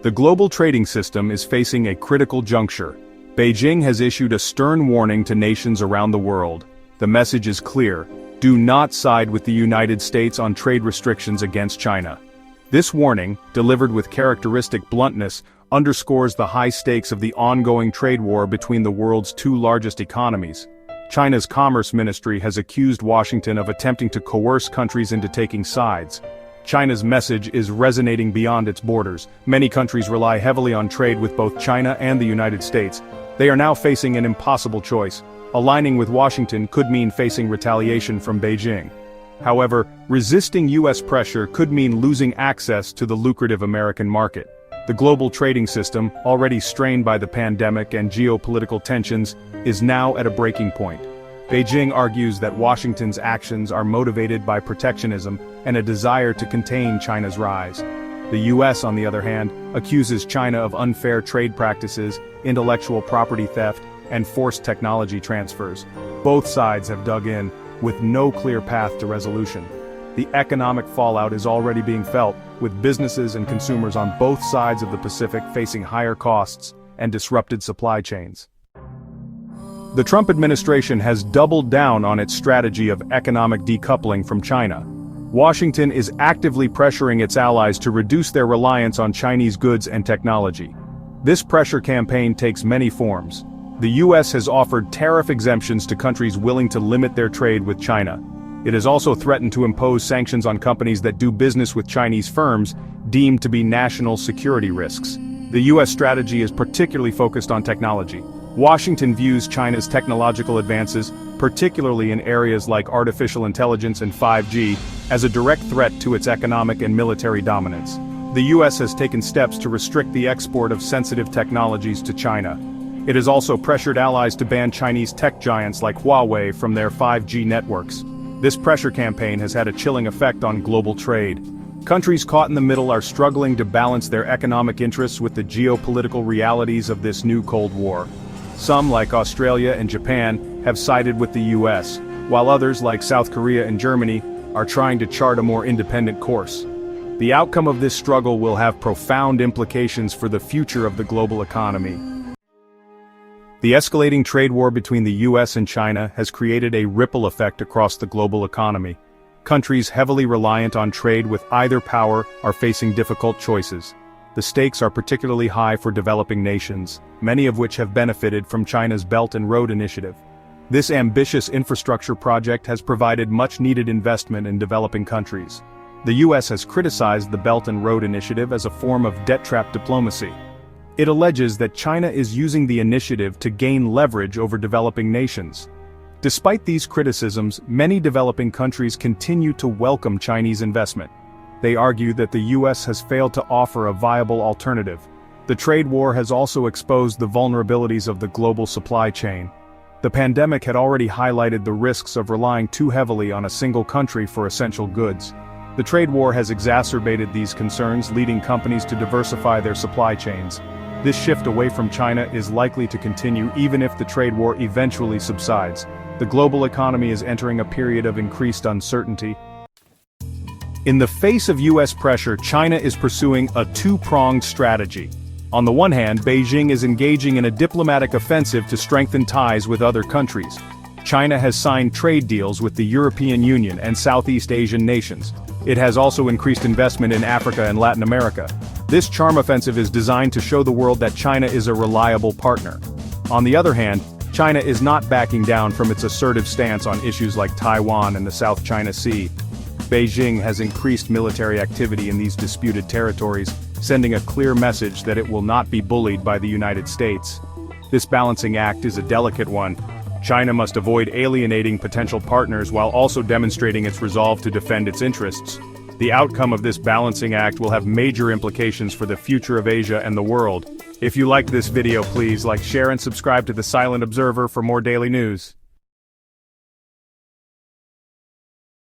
The global trading system is facing a critical juncture. Beijing has issued a stern warning to nations around the world. The message is clear: do not side with the United States on trade restrictions against China. This warning, delivered with characteristic bluntness, underscores the high stakes of the ongoing trade war between the world's two largest economies. China's Commerce Ministry has accused Washington of attempting to coerce countries into taking sides. China's message is resonating beyond its borders. Many countries rely heavily on trade with both China and the United States. They are now facing an impossible choice. Aligning with Washington could mean facing retaliation from Beijing. However, resisting U.S. pressure could mean losing access to the lucrative American market. The global trading system, already strained by the pandemic and geopolitical tensions, is now at a breaking point. Beijing argues that Washington's actions are motivated by protectionism and a desire to contain China's rise. The U.S., on the other hand, accuses China of unfair trade practices, intellectual property theft, and forced technology transfers. Both sides have dug in, with no clear path to resolution. The economic fallout is already being felt, with businesses and consumers on both sides of the Pacific facing higher costs and disrupted supply chains. The Trump administration has doubled down on its strategy of economic decoupling from China. Washington is actively pressuring its allies to reduce their reliance on Chinese goods and technology. This pressure campaign takes many forms. The U.S. has offered tariff exemptions to countries willing to limit their trade with China. It has also threatened to impose sanctions on companies that do business with Chinese firms deemed to be national security risks. The U.S. strategy is particularly focused on technology. Washington views China's technological advances, particularly in areas like artificial intelligence and 5G, as a direct threat to its economic and military dominance. The U.S. has taken steps to restrict the export of sensitive technologies to China. It has also pressured allies to ban Chinese tech giants like Huawei from their 5G networks. This pressure campaign has had a chilling effect on global trade. Countries caught in the middle are struggling to balance their economic interests with the geopolitical realities of this new Cold War. Some, like Australia and Japan, have sided with the U.S., while others, like South Korea and Germany, are trying to chart a more independent course. The outcome of this struggle will have profound implications for the future of the global economy. The escalating trade war between the U.S. and China has created a ripple effect across the global economy. Countries heavily reliant on trade with either power are facing difficult choices. The stakes are particularly high for developing nations, many of which have benefited from China's Belt and Road Initiative. This ambitious infrastructure project has provided much-needed investment in developing countries. The U.S. has criticized the Belt and Road Initiative as a form of debt-trap diplomacy. It alleges that China is using the initiative to gain leverage over developing nations. Despite these criticisms, many developing countries continue to welcome Chinese investment. They argue that the U.S. has failed to offer a viable alternative. The trade war has also exposed the vulnerabilities of the global supply chain. The pandemic had already highlighted the risks of relying too heavily on a single country for essential goods. The trade war has exacerbated these concerns, leading companies to diversify their supply chains. This shift away from China is likely to continue even if the trade war eventually subsides. The global economy is entering a period of increased uncertainty. In the face of U.S. pressure, China is pursuing a two-pronged strategy. On the one hand, Beijing is engaging in a diplomatic offensive to strengthen ties with other countries. China has signed trade deals with the European Union and Southeast Asian nations. It has also increased investment in Africa and Latin America. This charm offensive is designed to show the world that China is a reliable partner. On the other hand, China is not backing down from its assertive stance on issues like Taiwan and the South China Sea. Beijing has increased military activity in these disputed territories, sending a clear message that it will not be bullied by the United States. This balancing act is a delicate one. China must avoid alienating potential partners while also demonstrating its resolve to defend its interests. The outcome of this balancing act will have major implications for the future of Asia and the world. If you liked this video, please like, share, and subscribe to The Silent Observer for more daily news.